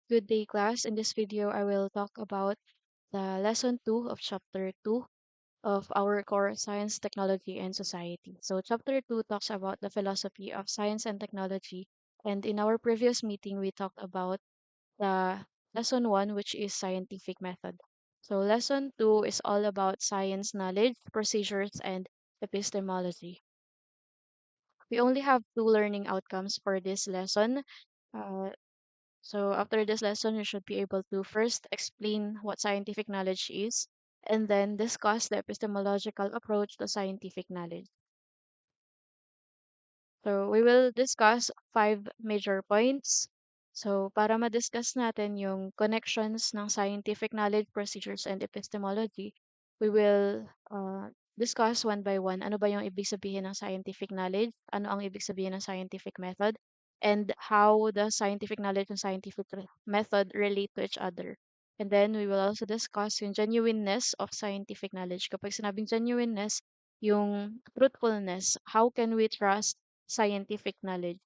Good day, class. In this video, I will talk about the lesson 2 of chapter 2 of our core science, technology, and society. So chapter 2 talks about the philosophy of science and technology. And in our previous meeting, we talked about the lesson 1, which is scientific method. So lesson 2 is all about science knowledge, procedures, and epistemology. We only have two learning outcomes for this lesson. Uh, So after this lesson, you should be able to first explain what scientific knowledge is and then discuss the epistemological approach to scientific knowledge. So we will discuss five major points. So para ma-discuss natin yung connections ng scientific knowledge, procedures, and epistemology, we will discuss one by one ano ba yung ibig sabihin ng scientific knowledge, ano ang ibig sabihin ng scientific method, and how the scientific knowledge and scientific method relate to each other. And then we will also discuss yung genuineness of scientific knowledge. Kapag sinabing genuineness, yung truthfulness, how can we trust scientific knowledge.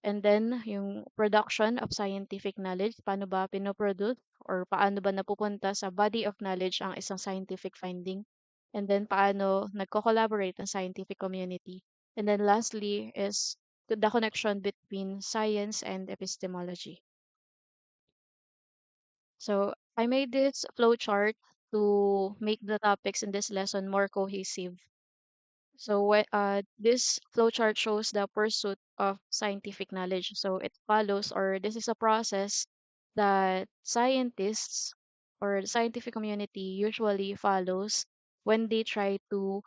And then, yung production of scientific knowledge, paano ba pinoproduce or paano ba napupunta sa body of knowledge ang isang scientific finding. And then, paano nagko-collaborate ang scientific community. And then lastly is the connection between science and epistemology. So, I made this flowchart to make the topics in this lesson more cohesive. So this flowchart shows the pursuit of scientific knowledge. So it follows, or this is a process that scientists or the scientific community usually follows when they try to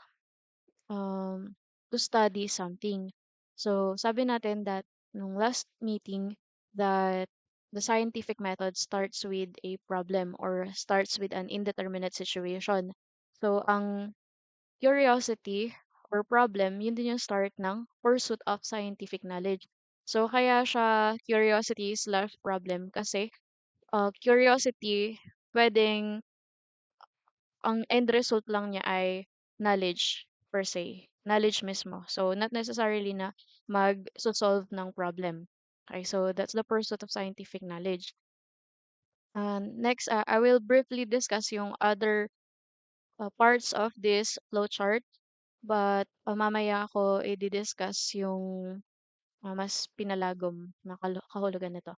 study something. So sabi natin that nung last meeting that the scientific method starts with a problem or starts with an indeterminate situation. So ang curiosity or problem, yun din yung start ng pursuit of scientific knowledge. So, kaya siya curiosity slash problem kasi curiosity, pwedeng ang end result lang niya ay knowledge per se. Knowledge mismo. So, not necessarily na mag-solve ng problem. Okay, so that's the pursuit of scientific knowledge. Next, I will briefly discuss yung other parts of this flowchart. But mamaya ko i-discuss yung mas pinalagom na kahulugan nito.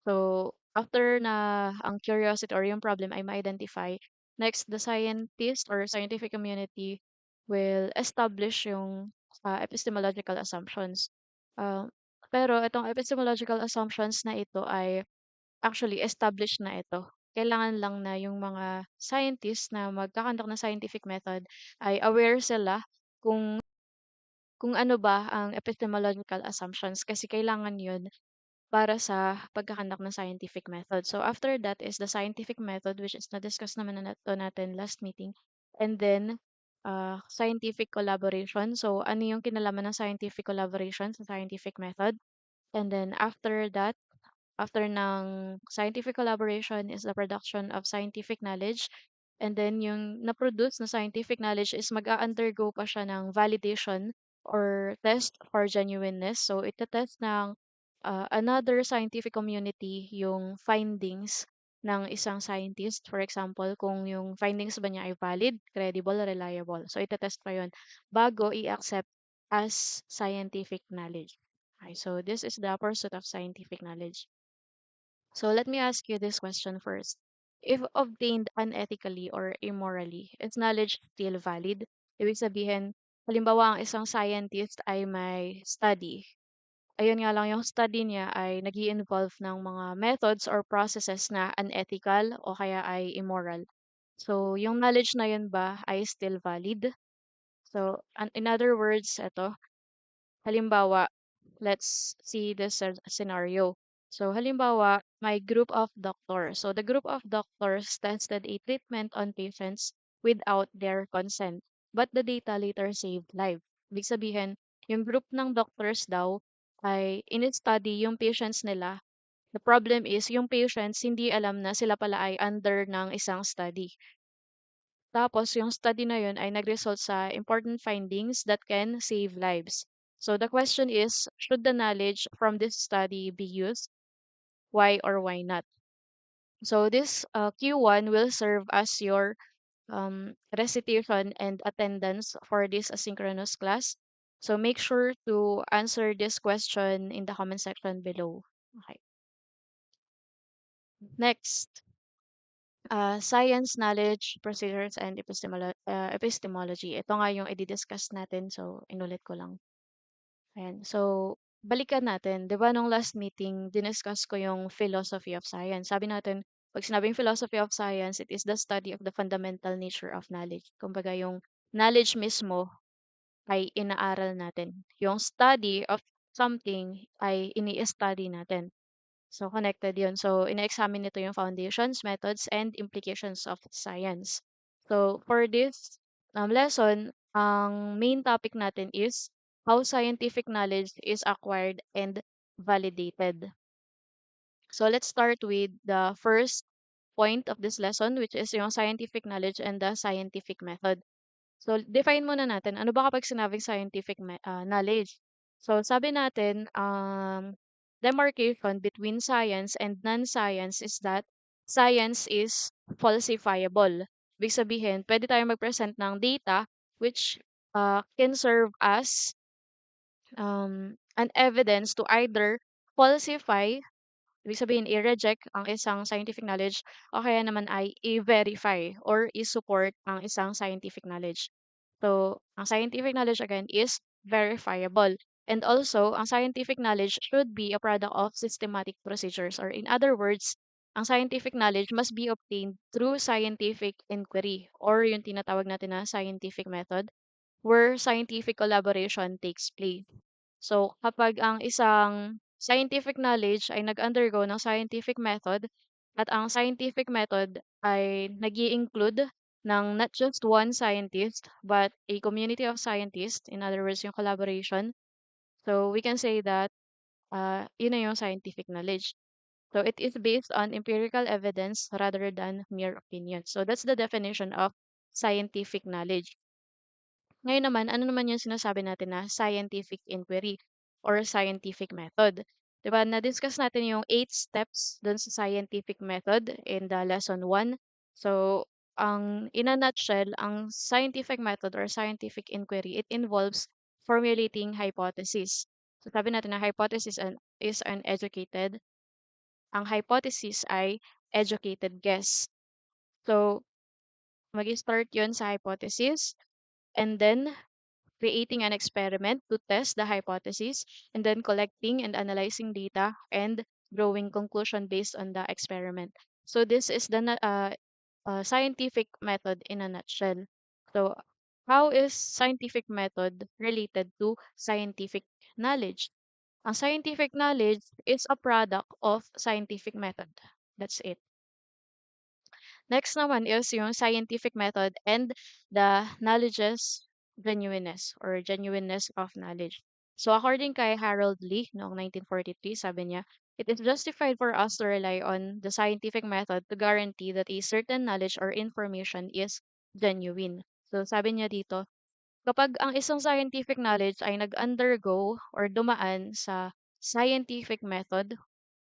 So, after na ang curiosity or yung problem ay ma-identify, next, the scientist or scientific community will establish yung epistemological assumptions. Uh, pero itong epistemological assumptions na ito ay actually established na ito. Kailangan lang na yung mga scientists na magkakandak ng scientific method ay aware sila kung ano ba ang epistemological assumptions kasi kailangan yun para sa pagkakandak ng scientific method. So after that is the scientific method which is na-discuss naman na to natin last meeting. And then scientific collaboration. So ano yung kinalaman ng scientific collaboration sa scientific method? And then after ng scientific collaboration is the production of scientific knowledge. And then yung na-produce na scientific knowledge is mag-a-undergo pa siya ng validation or test for genuineness. So ita-test ng another scientific community yung findings ng isang scientist. For example, kung yung findings ba niya ay valid, credible, reliable. So ita-test pa yun bago i-accept as scientific knowledge. Okay, so this is the pursuit of scientific knowledge. So let me ask you this question first. If obtained unethically or immorally, is knowledge still valid? Ibig sabihin, halimbawa ang isang scientist ay may study. Ayun nga lang yung study niya ay nag involve ng mga methods or processes na unethical o kaya ay immoral. So, yung knowledge na yun ba ay still valid? So, in other words, ito, halimbawa, let's see this scenario. So, halimbawa, my group of doctors. So, the group of doctors tested a treatment on patients without their consent. But the data later saved life. Ibig sabihin, yung group ng doctors daw ay in-study yung patients nila. The problem is, yung patients hindi alam na sila pala ay under ng isang study. Tapos yung study na yun ay nag-result sa important findings that can save lives. So the question is, should the knowledge from this study be used? Why or why not? So this Q1 will serve as your recitation and attendance for this asynchronous class. So make sure to answer this question in the comment section below. Okay. Next, science, knowledge, procedures, and epistemology. Ito nga yung i-discuss natin. So, inulit ko lang. Ayan. So, balikan natin. Di ba nung last meeting, diniscuss ko yung philosophy of science. Sabi natin, pag sinabing philosophy of science, it is the study of the fundamental nature of knowledge. Kumbaga, yung knowledge mismo ay inaaral natin. Yung study of something ay ini-study natin. So, connected yun. So, ina-examine nito yung foundations, methods, and implications of science. So, for this lesson, ang main topic natin is how scientific knowledge is acquired and validated. So, let's start with the first point of this lesson, which is yung scientific knowledge and the scientific method. So, define muna natin, ano ba kapag sinabing scientific knowledge? So, sabi natin, demarcation between science and non-science is that science is falsifiable. Ibig sabihin, pwede tayo mag-present ng data which can serve as an evidence to either falsify, ibig sabihin i-reject ang isang scientific knowledge o kaya naman ay i-verify or i-support ang isang scientific knowledge. So, ang scientific knowledge again is verifiable. And also, ang scientific knowledge should be a product of systematic procedures, or in other words, ang scientific knowledge must be obtained through scientific inquiry or yung tinatawag natin na scientific method where scientific collaboration takes place. So, kapag ang isang scientific knowledge ay nag-undergo ng scientific method at ang scientific method ay nag include ng not just one scientist but a community of scientists, in other words, yung collaboration. So, we can say that yun na yung scientific knowledge. So, it is based on empirical evidence rather than mere opinion. So, that's the definition of scientific knowledge. Ngayon naman, ano naman yung sinasabi natin na scientific inquiry or scientific method? 'Di ba, na-discuss natin yung 8 steps dun sa scientific method in the lesson 1. So, in a nutshell, ang scientific method or scientific inquiry, it involves formulating hypothesis. So, sabi natin na hypothesis is an educated, ang hypothesis ay educated guess. So, mag-start yun sa hypothesis and then creating an experiment to test the hypothesis, and then collecting and analyzing data and drawing conclusion based on the experiment. So this is the scientific method in a nutshell. So how is scientific method related to scientific knowledge? Ang scientific knowledge is a product of scientific method. That's it. Next naman is yung scientific method and the knowledge's genuineness or genuineness of knowledge. So according kay Harold Lee noong 1943, sabi niya, it is justified for us to rely on the scientific method to guarantee that a certain knowledge or information is genuine. So sabi niya dito, kapag ang isang scientific knowledge ay nag-undergo or dumaan sa scientific method,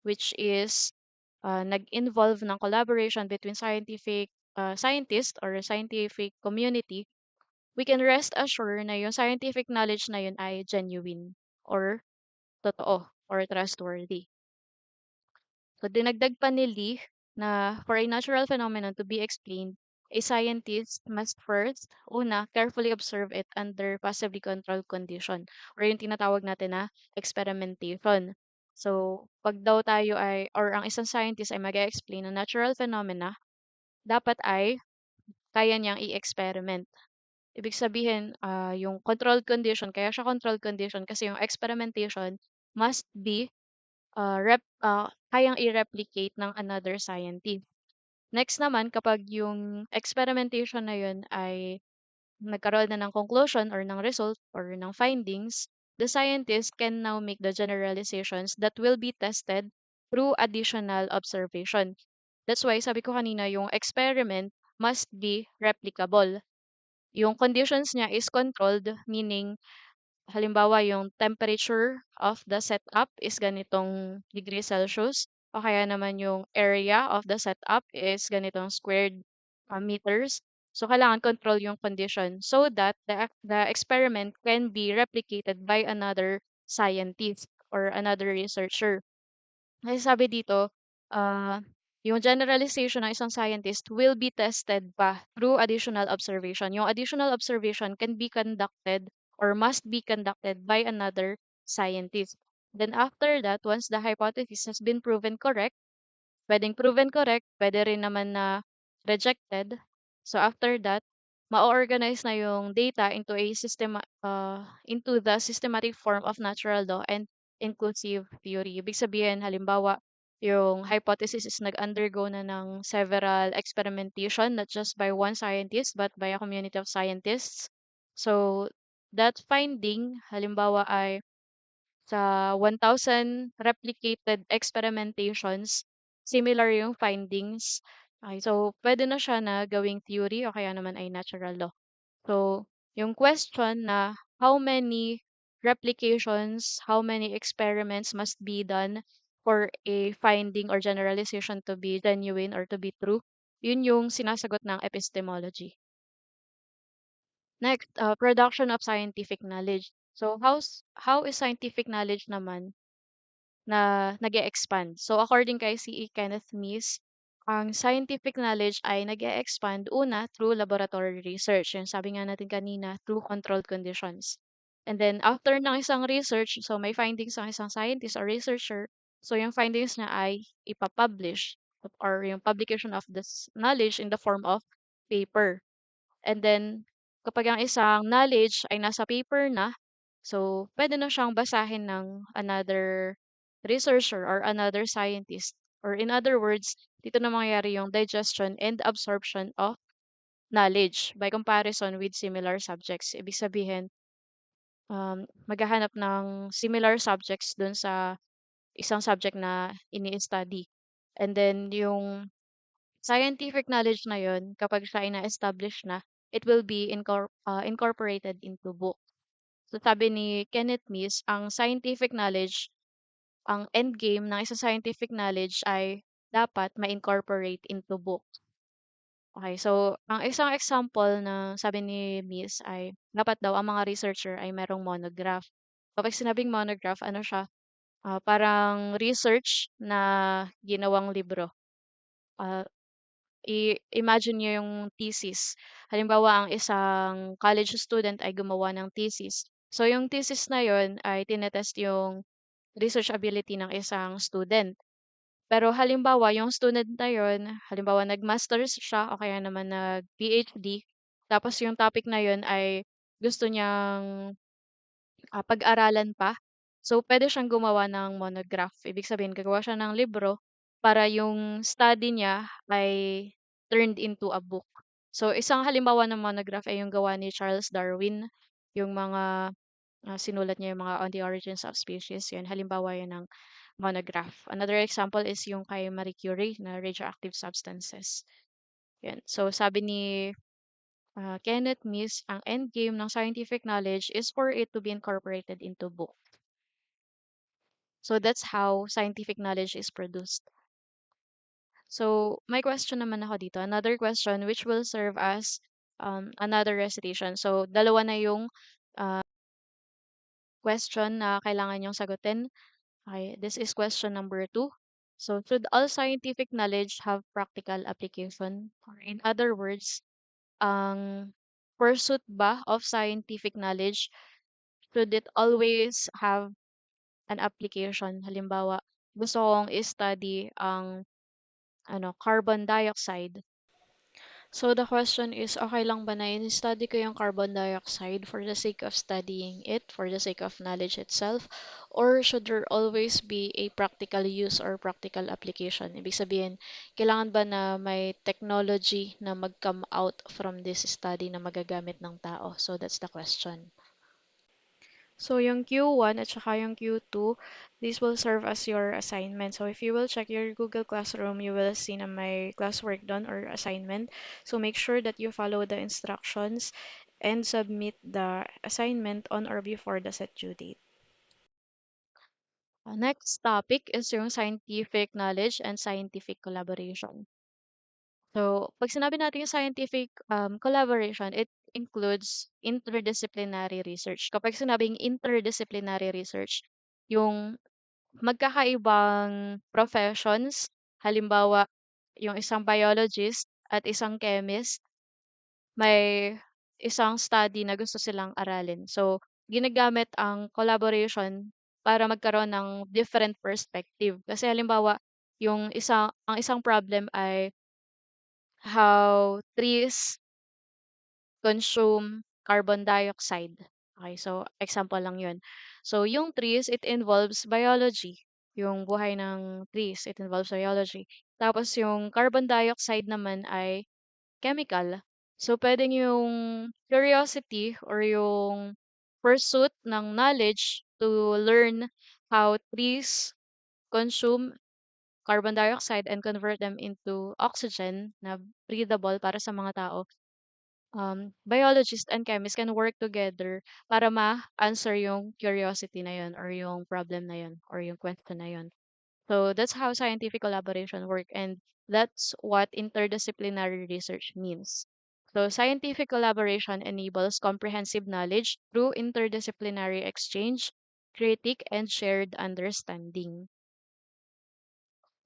which is nag-involve ng collaboration between scientists or scientific community, we can rest assured na yung scientific knowledge na yun ay genuine or totoo or trustworthy. So, dinagdag pa ni Lee na for a natural phenomenon to be explained, a scientist must first, una, carefully observe it under passively controlled condition or yung tinatawag natin na experimentation. So, pag daw tayo ay, or ang isang scientist ay mag-explain ng natural phenomena, dapat ay kaya niyang i-experiment. Ibig sabihin, yung controlled condition, kaya siya controlled condition kasi yung experimentation must be kayang i-replicate ng another scientist. Next naman, kapag yung experimentation na yun ay nagkaroon na ng conclusion or ng result or ng findings, the scientist can now make the generalizations that will be tested through additional observation. That's why sabi ko kanina, yung experiment must be replicable. Yung conditions niya is controlled, meaning halimbawa yung temperature of the setup is ganitong degree Celsius. o kaya naman yung area of the setup is ganitong squared meters. So, kailangan control yung condition so that the experiment can be replicated by another scientist or another researcher. Kasi sabi dito, ah, yung generalization ng isang scientist will be tested pa through additional observation. Yung additional observation can be conducted or must be conducted by another scientist. Then after that, once the hypothesis has been proven correct, puwedeng proven correct, puwede rin naman na rejected. So after that, ma-o-organize na yung data into the systematic form of natural law and inclusive theory. Ibig sabihin, halimbawa, yung hypothesis is nag-undergo na ng several experimentation, not just by one scientist, but by a community of scientists. So that finding, halimbawa ay sa 1,000 replicated experimentations, similar yung findings. Okay, so pwede na siya na gawing theory o kaya naman ay natural law. So, yung question na how many replications, how many experiments must be done for a finding or generalization to be genuine or to be true, yun yung sinasagot ng epistemology. Next, production of scientific knowledge. So, how is scientific knowledge naman na nag expand. So, according kay C.E. Kenneth Meese, ang scientific knowledge ay nag expand una through laboratory research. Yung sabi nga natin kanina, through controlled conditions. And then, after ng isang research, so may findings ang isang scientist or researcher, so yung findings niya ay ipapublish or yung publication of this knowledge in the form of paper. And then, kapag ang isang knowledge ay nasa paper na, so pwede na siyang basahin ng another researcher or another scientist. Or in other words, dito na mangyayari yung digestion and absorption of knowledge by comparison with similar subjects. Ibig sabihin, maghahanap ng similar subjects dun sa isang subject na ini-study. And then, yung scientific knowledge na yun, kapag siya ay na-establish na, it will be incorporated into book. So sabi ni Kenneth Meese, ang scientific knowledge, ang end game ng isang scientific knowledge ay dapat ma-incorporate into book. Okay, so ang isang example na sabi ni Meese ay dapat daw ang mga researcher ay merong monograph. Kapag sinabing monograph, ano siya? Parang research na ginawang libro. Ah, imagine niyo yung thesis. Halimbawa, ang isang college student ay gumawa ng thesis. So, yung thesis na yun ay tinetest yung research ability ng isang student. Pero halimbawa, yung student na yun, halimbawa nag-masters siya o kaya naman nag-PhD, tapos yung topic na yun ay gusto niyang pag-aralan pa. So, pwede siyang gumawa ng monograph. Ibig sabihin, gagawa siya ng libro para yung study niya ay turned into a book. So, isang halimbawa ng monograph ay yung gawa ni Charles Darwin. Yung mga sinulat niya yung mga On the Origins of Species. Yun, halimbawa yun ng monograph. Another example is yung kay Marie Curie na radioactive substances. Yun. So, sabi ni Kenneth Meese, ang endgame ng scientific knowledge is for it to be incorporated into book. So that's how scientific knowledge is produced. So my question naman ako dito, another question which will serve as another recitation. So dalawa na yung uh, question na kailangan yung sagutin. Okay, this is question number 2. So should all scientific knowledge have practical application? Or in other words, ang pursuit ba of scientific knowledge, should it always have an application? Halimbawa, gusto kong i-study ang carbon dioxide. So the question is, okay lang ba na in-study ko yung carbon dioxide for the sake of studying it, for the sake of knowledge itself, or should there always be a practical use or practical application? Ibig sabihin, kailangan ba na may technology na mag-come out from this study na magagamit ng tao? So that's the question. So yung Q1 at saka yung Q2, this will serve as your assignment. So if you will check your Google Classroom, you will see na may classwork done or assignment. So make sure that you follow the instructions and submit the assignment on or before the set due date. Next topic is yung scientific knowledge and scientific collaboration. So, pag sinabi natin yung scientific collaboration, it includes interdisciplinary research. Kapag sinabing interdisciplinary research, yung magkakaibang professions, halimbawa, yung isang biologist at isang chemist, may isang study na gusto silang aralin. So, ginagamit ang collaboration para magkaroon ng different perspective. Kasi halimbawa, ang isang problem ay how trees consume carbon dioxide. Okay, so example lang yun. So, yung trees, it involves biology. Yung buhay ng trees, it involves biology. Tapos yung carbon dioxide naman ay chemical. So, pwedeng yung curiosity or yung pursuit ng knowledge to learn how trees consume carbon dioxide and convert them into oxygen na breathable para sa mga tao. Biologist and chemist can work together para ma-answer yung curiosity na yun or yung problem na yun or yung question na yun. So that's how scientific collaboration work, and that's what interdisciplinary research means. So scientific collaboration enables comprehensive knowledge through interdisciplinary exchange, critique, and shared understanding.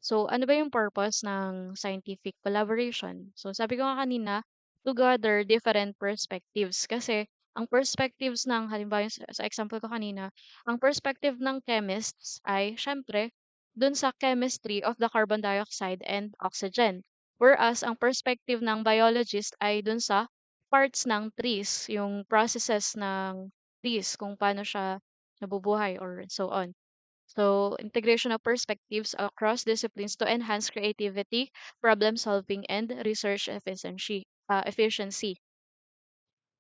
So, ano ba yung purpose ng scientific collaboration? So, sabi ko nga kanina, to gather different perspectives. Kasi, ang perspectives ng, halimbawa sa example ko kanina, ang perspective ng chemists ay, syempre, dun sa chemistry of the carbon dioxide and oxygen. Whereas, ang perspective ng biologist ay dun sa parts ng trees, yung processes ng trees, kung paano siya nabubuhay or so on. So, integration of perspectives across disciplines to enhance creativity, problem solving, and research efficiency.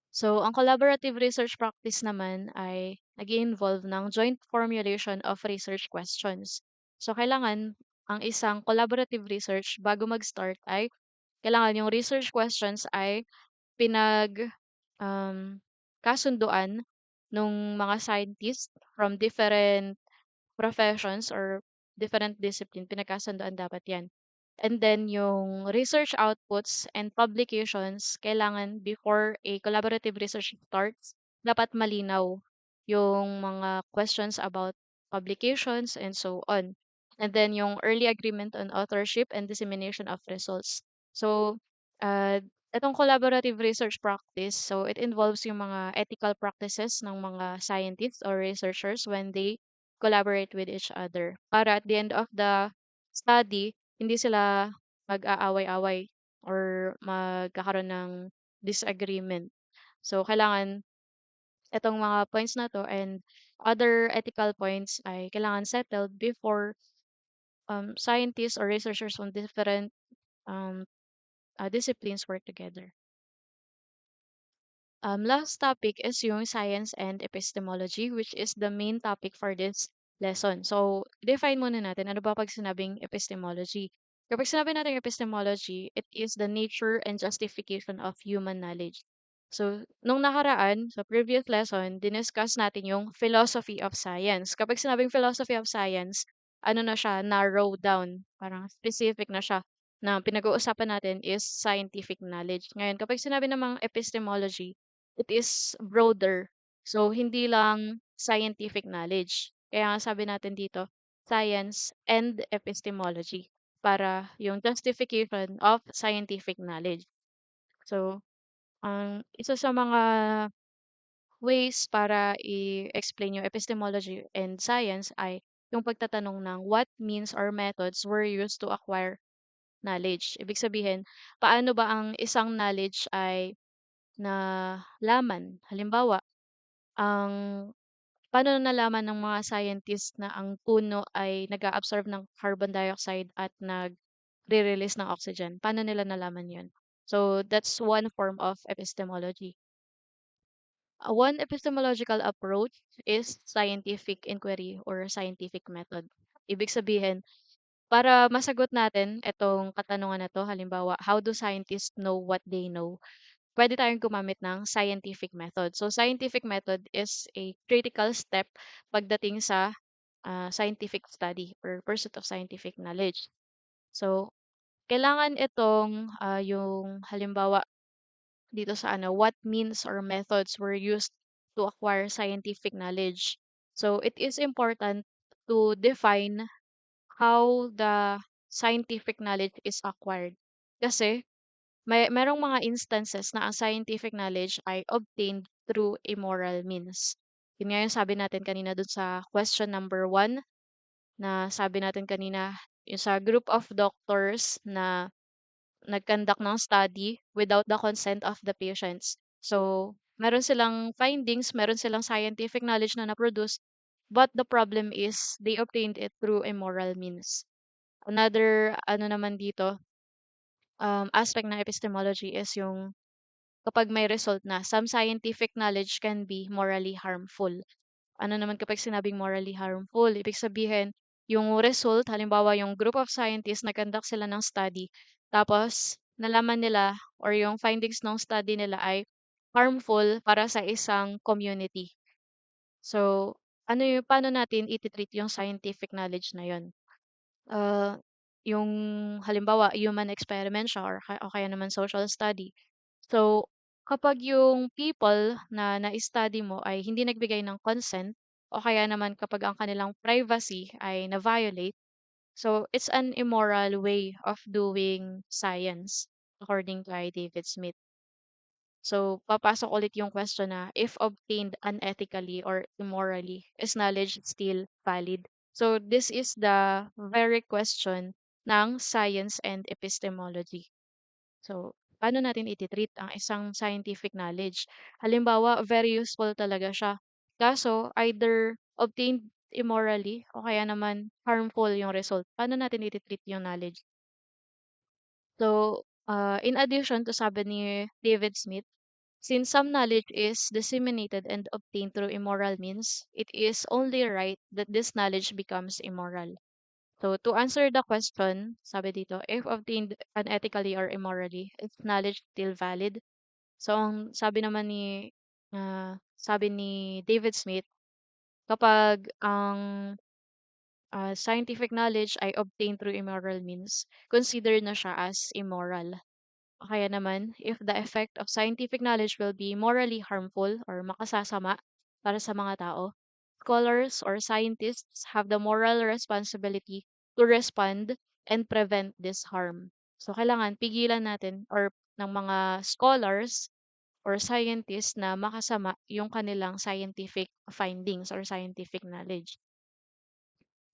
So, ang collaborative research practice naman ay nag-involve ng joint formulation of research questions. So, kailangan ang isang collaborative research bago mag-start ay kailangan yung research questions ay pinag kasunduan nung mga scientists from different professions or different discipline, pinagkasunduan dapat 'yan. And then yung research outputs and publications, kailangan before a collaborative research starts, dapat malinaw yung mga questions about publications and so on. And then yung early agreement on authorship and dissemination of results. So, uh, itong collaborative research practice, so it involves yung mga ethical practices ng mga scientists or researchers when they collaborate with each other. Para at the end of the study, hindi sila mag-aaway-away or magkakaroon ng disagreement. So, kailangan itong mga points na to and other ethical points ay kailangan settled before scientists or researchers from different um, disciplines work together. Last topic is yung science and epistemology, which is the main topic for this lesson. So, define muna natin ano ba pag sinabing epistemology. Kapag sinabi natin epistemology, it is the nature and justification of human knowledge. So, nung nakaraan, sa previous lesson, diniscuss natin yung philosophy of science. Kapag sinabing philosophy of science, ano na siya, narrow down, parang specific na siya, na pinag-uusapan natin is scientific knowledge. Ngayon, kapag sinabi namang epistemology, it is broader. So, hindi lang scientific knowledge. Kaya nga sabi natin dito, science and epistemology para yung justification of scientific knowledge. So, ang isa sa mga ways para i-explain yung epistemology and science ay yung pagtatanong ng what means or methods were used to acquire knowledge. Ibig sabihin, paano ba ang isang knowledge ay nalaman? Halimbawa, ang paano nalaman ng mga scientist na ang puno ay nag-a-absorb ng carbon dioxide at nagre-release ng oxygen? Paano nila nalaman yun? So, that's one form of epistemology. One epistemological approach is scientific inquiry or scientific method. Ibig sabihin, para masagot natin itong katanungan na 'to, halimbawa, how do scientists know what they know? Pwede tayong gumamit ng scientific method. So, scientific method is a critical step pagdating sa scientific study or pursuit of scientific knowledge. So, kailangan itong yung halimbawa dito sa ano, what means or methods were used to acquire scientific knowledge. So, it is important to define how the scientific knowledge is acquired. Kasi merong mga instances na ang scientific knowledge ay obtained through immoral means. Yun nga yung sabi natin kanina dun sa question number 1 na sabi natin kanina, yung sa group of doctors na nag-conduct ng study without the consent of the patients. So, meron silang findings, meron silang scientific knowledge na na-produce, but the problem is they obtained it through immoral means. Another ano naman dito, aspect ng epistemology is yung kapag may result na, some scientific knowledge can be morally harmful. Ano naman kapag sinabing morally harmful? Ibig sabihin, yung result, halimbawa yung group of scientists nag-conduct sila ng study, tapos nalaman nila or yung findings ng study nila ay harmful para sa isang community. So, ano yung, paano natin ititreat yung scientific knowledge na yun? Ah, yung halimbawa, human experiment siya o kaya naman social study. So, kapag yung people na na-study mo ay hindi nagbigay ng consent o kaya naman kapag ang kanilang privacy ay na-violate, so it's an immoral way of doing science according to David Smith. So, papasok ulit yung question na if obtained unethically or immorally, is knowledge still valid? So, this is the very question ng science and epistemology. So, paano natin ititreat ang isang scientific knowledge? Halimbawa, very useful talaga siya. Kaso, either obtained immorally o kaya naman harmful yung result. Paano natin ititreat yung knowledge? So, in addition to sabi ni David Smith, since some knowledge is disseminated and obtained through immoral means, it is only right that this knowledge becomes immoral. So, to answer the question, sabi dito, if obtained unethically or immorally, is knowledge still valid? So, ang sabi ni David Smith, kapag ang scientific knowledge ay obtained through immoral means, consider na siya as immoral. O kaya naman, if the effect of scientific knowledge will be morally harmful or makasasama para sa mga tao, scholars or scientists have the moral responsibility to respond and prevent this harm. So, kailangan pigilan natin or ng mga scholars or scientists na makasama yung kanilang scientific findings or scientific knowledge.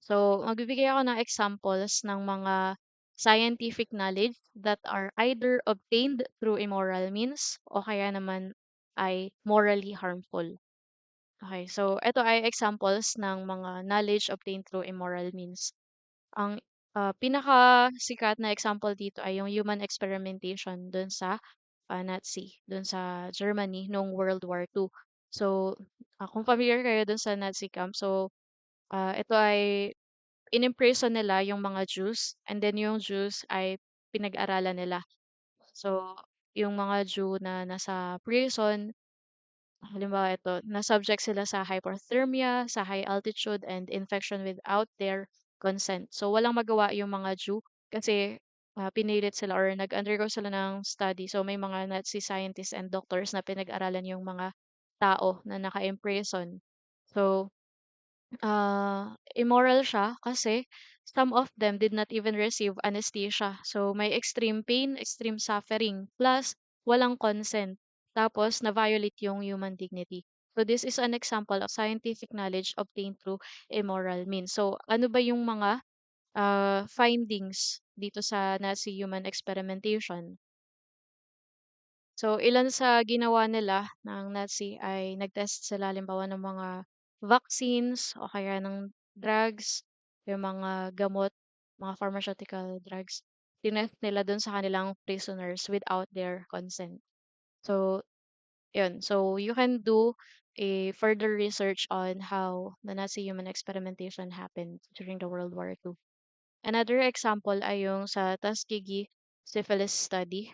So, magbibigay ako ng examples ng mga scientific knowledge that are either obtained through immoral means o kaya naman ay morally harmful. Okay, so ito ay examples ng mga knowledge obtained through immoral means. Ang pinakasikat na example dito ay yung human experimentation dun sa Nazi, dun sa Germany noong World War II. So, kung familiar kayo dun sa Nazi camp, so ito ay inimprison nila yung mga Jews and then yung Jews ay pinag-aralan nila. So, yung mga Jew na nasa prison, halimbawa ito, na-subject sila sa hypothermia, sa high altitude, and infection without their consent. So, walang magawa yung mga Jew kasi pinilit sila or nag-undergo sila ng study. So, may mga Nazi scientists and doctors na pinag-aralan yung mga tao na naka-imprison. So, immoral siya kasi some of them did not even receive anesthesia. So, may extreme pain, extreme suffering, plus walang consent. Tapos, na-violate yung human dignity. So, this is an example of scientific knowledge obtained through immoral means. So, ano ba yung mga findings dito sa Nazi human experimentation? So, ilan sa ginawa nila ng Nazi ay nag-test sila halimbawa ng mga vaccines o kaya ng drugs, yung mga gamot, mga pharmaceutical drugs. Tinest nila dun sa kanilang prisoners without their consent. So, yun. So, you can do a further research on how the Nazi human experimentation happened during the World War II. Another example ay yung sa Tuskegee syphilis study.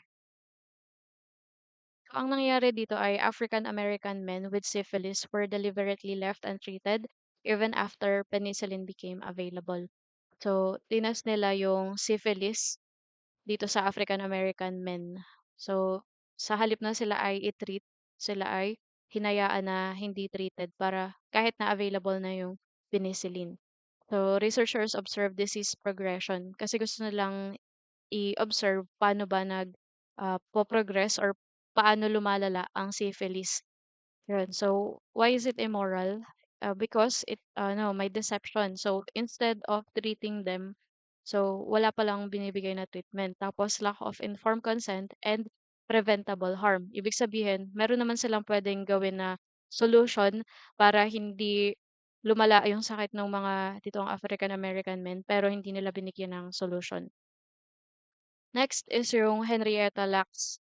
So, ang nangyari dito ay African American men with syphilis were deliberately left untreated even after penicillin became available. So, tinas nila yung syphilis dito sa African American men. So, sa halip na sila ay i-treat, sila ay hinayaan na hindi treated para kahit na available na yung penicillin. So, researchers observe disease progression kasi gusto nilang i-observe paano ba po-progress or paano lumalala ang syphilis. Yun. So, why is it immoral? Because it no, may deception. So, instead of treating them, so wala palang binibigay na treatment. Tapos lack of informed consent and preventable harm. Ibig sabihin, meron naman silang pwedeng gawin na solution para hindi lumala yung sakit ng mga ditong African American men pero hindi nila binigyan ng solution. Next is yung Henrietta Lacks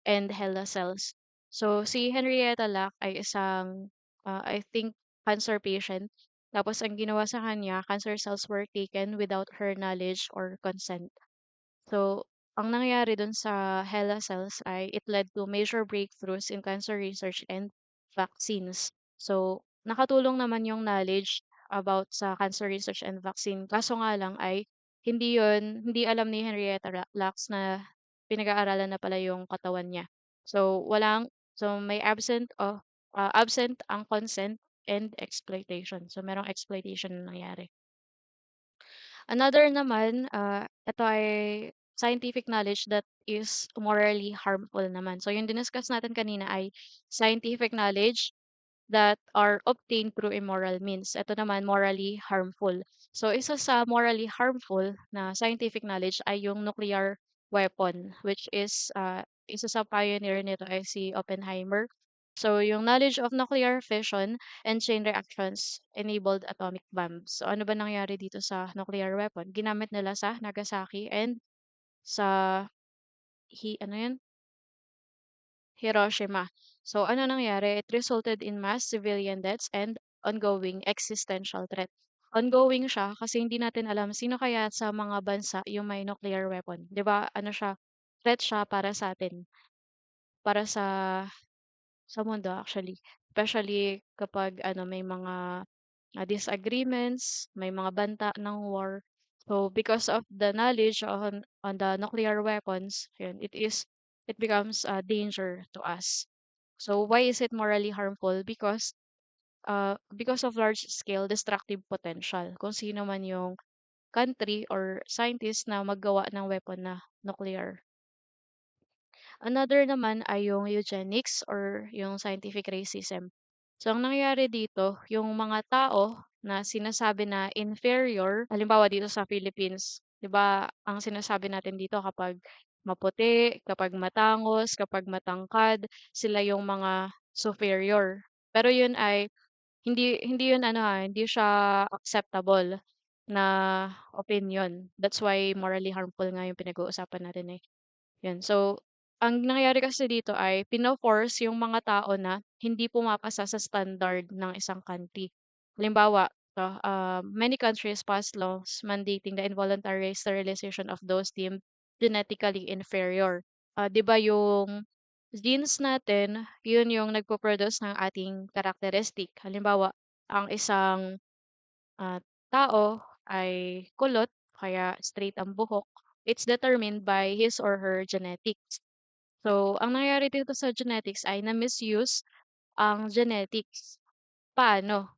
and HeLa cells. So, si Henrietta Lack ay isang, I think, cancer patient. Tapos, ang ginawa sa kanya, cancer cells were taken without her knowledge or consent. So, ang nangyari dun sa HeLa cells ay it led to major breakthroughs in cancer research and vaccines. So, nakatulong naman yung knowledge about sa cancer research and vaccine. Kaso nga lang ay hindi alam ni Henrietta Lacks na pinag-aaralan na pala yung katawan niya. So, so may absent ang consent and exploitation. So, merong exploitation na nangyari. Another naman, ito ay scientific knowledge that is morally harmful naman. So, yung diniscuss natin kanina ay scientific knowledge that are obtained through immoral means. Ito naman, morally harmful. So, isa sa morally harmful na scientific knowledge ay yung nuclear weapon, which is, isa sa pioneer nito ay si Oppenheimer. So, yung knowledge of nuclear fission and chain reactions enabled atomic bombs. So, ano ba nangyari dito sa nuclear weapon? Ginamit nila sa Nagasaki and sa ano yun? Hiroshima. So, ano nangyari? It resulted in mass civilian deaths and ongoing existential threat. Ongoing siya kasi hindi natin alam sino kaya sa mga bansa yung may nuclear weapon. 'Di ba? Ano siya? Threat siya para sa atin, para sa mundo actually. Especially kapag ano may mga disagreements, may mga banta ng war. So because of the knowledge on the nuclear weapons, yun, it becomes a danger to us. So why is it morally harmful? Because of large scale destructive potential. Kung sino man yung country or scientist na maggawa ng weapon na nuclear. Another naman ay yung eugenics or yung scientific racism. So, ang nangyayari dito, yung mga tao na sinasabi na inferior, halimbawa dito sa Philippines, 'di ba, ang sinasabi natin dito kapag maputi, kapag matangos, kapag matangkad, sila yung mga superior. Pero yun ay hindi hindi yun ano hindi siya acceptable na opinion. That's why morally harmful nga yung pinag-uusapan natin eh. Yun. So, ang nangyayari kasi dito ay pino-force yung mga tao na hindi pumapasa sa standard ng isang country. Halimbawa, many countries pass laws mandating the involuntary sterilization of those deemed genetically inferior. 'Di ba yung genes natin, yun yung nagpo-produce ng ating characteristic. Halimbawa, ang isang ah, tao ay kulot, kaya straight ang buhok, it's determined by his or her genetics. So, ang nangyayari dito sa genetics ay na-misuse ang genetics. Paano?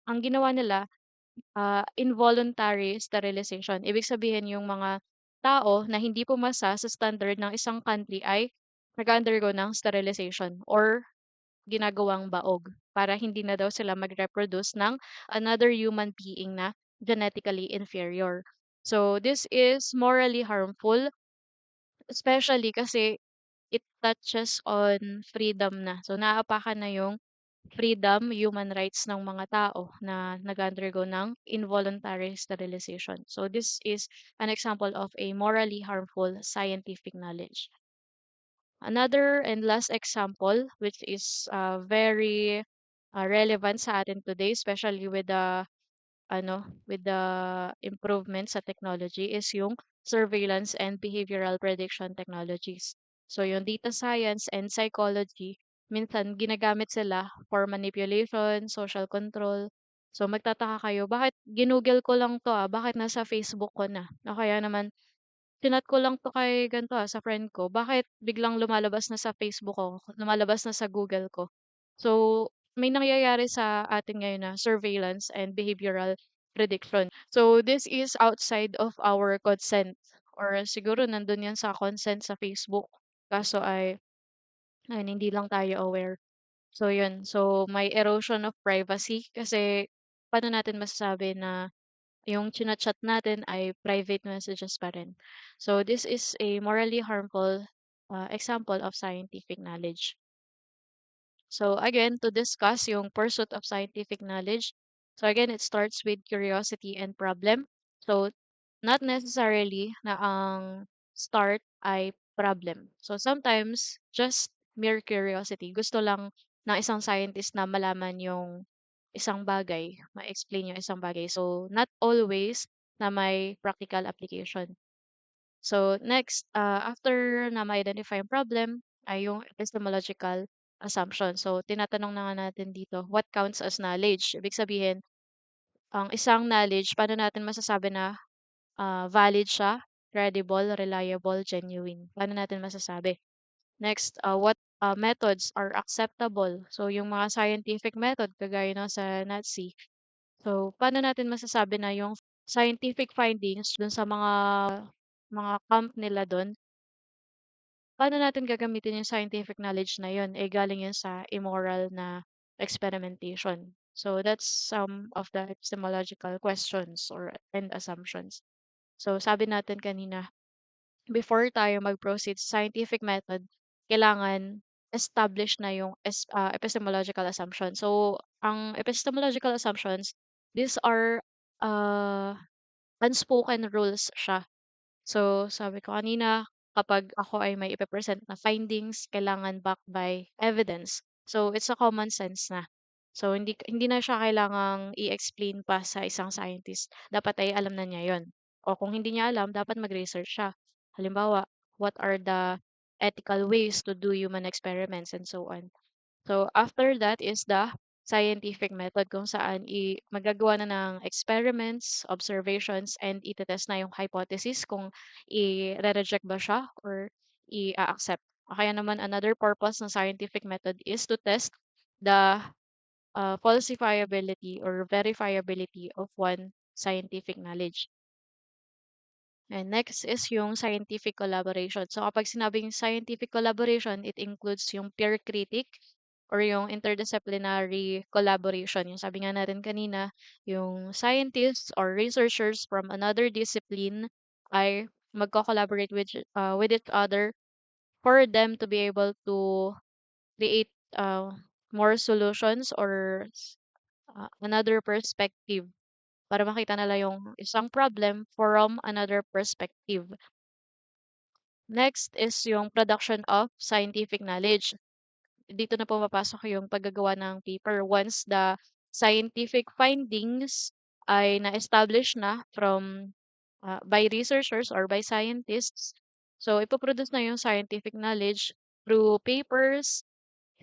Ang ginawa nila, involuntary sterilization. Ibig sabihin yung mga tao na hindi pumasa sa standard ng isang country ay nag-undergo ng sterilization or ginagawang baog para hindi na daw sila mag-reproduce ng another human being na genetically inferior. So, this is morally harmful, especially kasi it touches on freedom na. So, naapakan na yung freedom, human rights ng mga tao na nag-undergo ng involuntary sterilization. So, this is an example of a morally harmful scientific knowledge. Another and last example, which is very relevant sa atin today, especially with the improvements sa technology, is yung surveillance and behavioral prediction technologies. So, yung data science and psychology. minsan ginagamit sila for manipulation, social control. So magtataka kayo, bakit ginugol ko lang 'to, bakit nasa Facebook ko na? O kaya naman chinat ko lang 'to kay gan'to, sa friend ko, bakit biglang lumalabas na sa Facebook ko, lumalabas na sa Google ko? So, may nangyayari sa atin ngayon na surveillance and behavioral prediction. So, this is outside of our consent or siguro nandun 'yan sa consent sa Facebook, kaso ay ayun hindi lang tayo aware. So, yun. So, may erosion of privacy kasi paano natin masasabi na yung chinachat natin ay private messages pa rin. So, this is a morally harmful example of scientific knowledge. So, again, to discuss yung pursuit of scientific knowledge. So, again, it starts with curiosity and problem. So, not necessarily na ang start ay problem. So, sometimes, just mere curiosity. Gusto lang ng isang scientist na malaman yung isang bagay, ma-explain yung isang bagay. So, not always na may practical application. So next, after na ma-identify yung problem ay yung epistemological assumption. So tinatanong na nga natin dito, what counts as knowledge? Ibig sabihin, ang isang knowledge, paano natin masasabi na valid siya, credible, reliable, genuine? Paano natin masasabi? Next, what methods are acceptable? So yung mga scientific method, kagaya ng sa Nazi. So paano natin masasabi na yung scientific findings dun sa mga camp nila dun, paano natin gagamitin yung scientific knowledge na yun, eh galing yun sa immoral na experimentation. So that's some of the epistemological questions or and assumptions. So sabi natin kanina, before tayo mag-proceed sa scientific method, kailangan establish na yung epistemological assumption. So ang epistemological assumptions, these are uh, unspoken rules siya. So, sabi ko kanina, kapag ako ay may ipe-present na findings, kailangan backed by evidence. So, it's a common sense na. So, hindi na siya kailangang i-explain pa sa isang scientist. Dapat ay alam na niya yon. O kung hindi niya alam, dapat mag-research siya. Halimbawa, what are the ethical ways to do human experiments and so on. So, after that is the scientific method kung saan magagawa na ng experiments, observations, and itetest na yung hypothesis kung i-reject ba siya or i-accept. Kaya naman another purpose ng scientific method is to test the falsifiability or verifiability of one scientific knowledge. And next is yung scientific collaboration. So kapag sinabing scientific collaboration, it includes yung peer critic or yung interdisciplinary collaboration. Yung sabi nga natin kanina, yung scientists or researchers from another discipline ay magko-collaborate with each other for them to be able to create more solutions or another perspective para makita nila yung isang problem from another perspective. Next is yung production of scientific knowledge. Dito na pumapasok yung paggagawa ng paper once the scientific findings ay na-establish na by researchers or by scientists. So, ipoproduce na yung scientific knowledge through papers.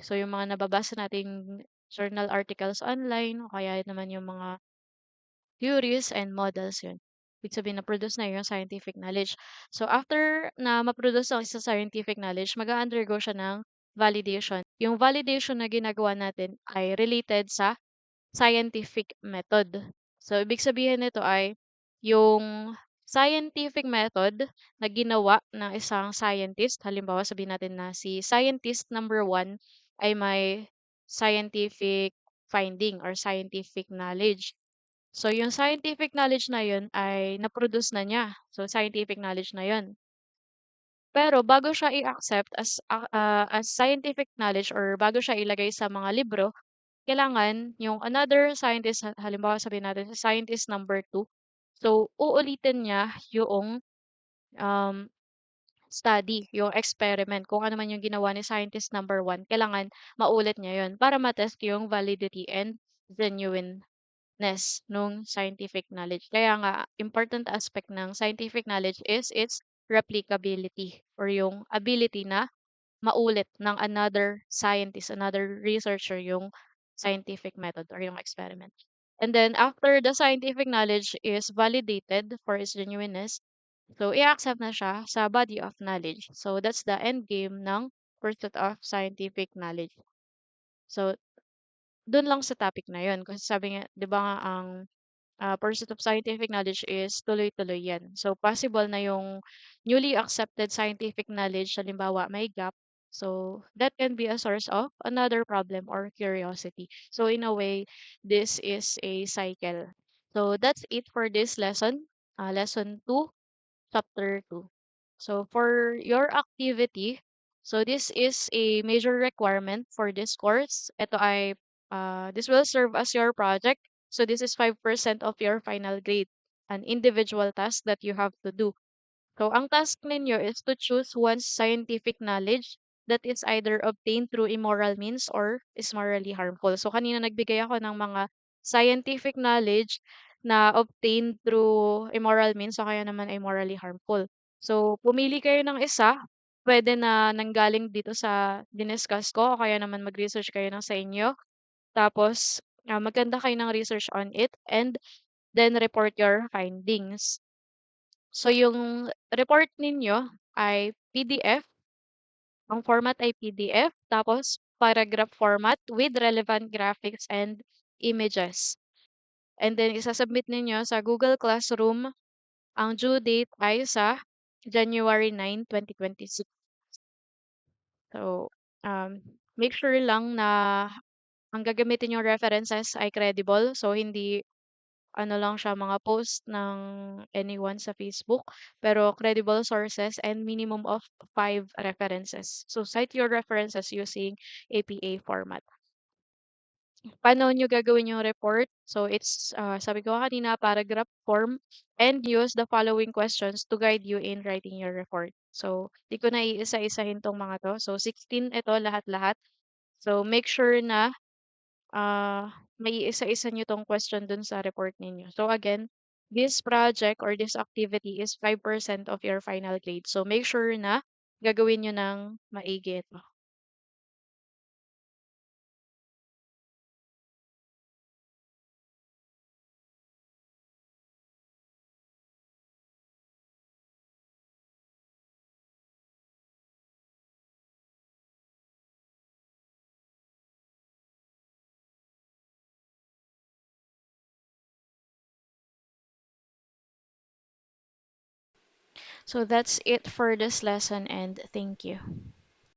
So, yung mga nababasa nating journal articles online, o kaya naman yung mga theories and models yun. Ibig sabihin na-produce na yung scientific knowledge. So, after na ma-produce ang isang scientific knowledge, mag-undergo siya ng validation. Yung validation na ginagawa natin ay related sa scientific method. So, ibig sabihin nito ay yung scientific method na ginawa ng isang scientist, halimbawa sabihin natin na si scientist number one ay may scientific finding or scientific knowledge. So, yung scientific knowledge na yun ay na-produce na niya. So, scientific knowledge na yun. Pero bago siya i-accept as scientific knowledge or bago siya ilagay sa mga libro, kailangan yung another scientist, halimbawa sabihin natin si scientist number two, so uulitin niya yung um, study, yung experiment, kung ano man yung ginawa ni scientist number one, kailangan maulit niya yun para matest yung validity and genuine nung scientific knowledge. Kaya nga, important aspect ng scientific knowledge is its replicability or yung ability na maulit ng another scientist, another researcher yung scientific method or yung experiment. And then after the scientific knowledge is validated for its genuineness, so i-accept na siya sa body of knowledge. So that's the end game ng pursuit of scientific knowledge. So dun lang sa topic na yun. Kasi sabi nga, di ba nga ang pursuit of scientific knowledge is tuloy-tuloy yan. So, possible na yung newly accepted scientific knowledge, halimbawa, may gap. So, that can be a source of another problem or curiosity. So, in a way, this is a cycle. So, that's it for this lesson, lesson 2, chapter 2. So, for your activity, so this is a major requirement for this course. This will serve as your project. So, this is 5% of your final grade, an individual task that you have to do. So, ang task ninyo is to choose one scientific knowledge that is either obtained through immoral means or is morally harmful. So, kanina nagbigay ako ng mga scientific knowledge na obtained through immoral means o kaya naman ay morally harmful. So, pumili kayo ng isa, pwede na nanggaling dito sa diniscuss ko o kaya naman mag-research kayo ng sa inyo. Tapos, maganda kayo ng research on it and then report your findings. So, yung report ninyo ay PDF. Ang format ay PDF, tapos paragraph format with relevant graphics and images. And then, isasubmit ninyo sa Google Classroom. Ang due date ay sa January 9, 2026. So, make sure lang na ang gagamitin yung references ay credible. So, hindi ano lang siya, mga post ng anyone sa Facebook, pero credible sources and minimum of 5 references. So, cite your references using APA format. Paano nyo gagawin yung report? So, sabi ko kanina, paragraph form and use the following questions to guide you in writing your report. So, di ko na iisa-isahin tong mga to. So, 16 ito lahat-lahat. So, make sure na may isa-isa nyo tong question dun sa report ninyo. So again, this project or this activity is 5% of your final grade. So make sure na gagawin nyo ng maigi ito. So that's it for this lesson and thank you.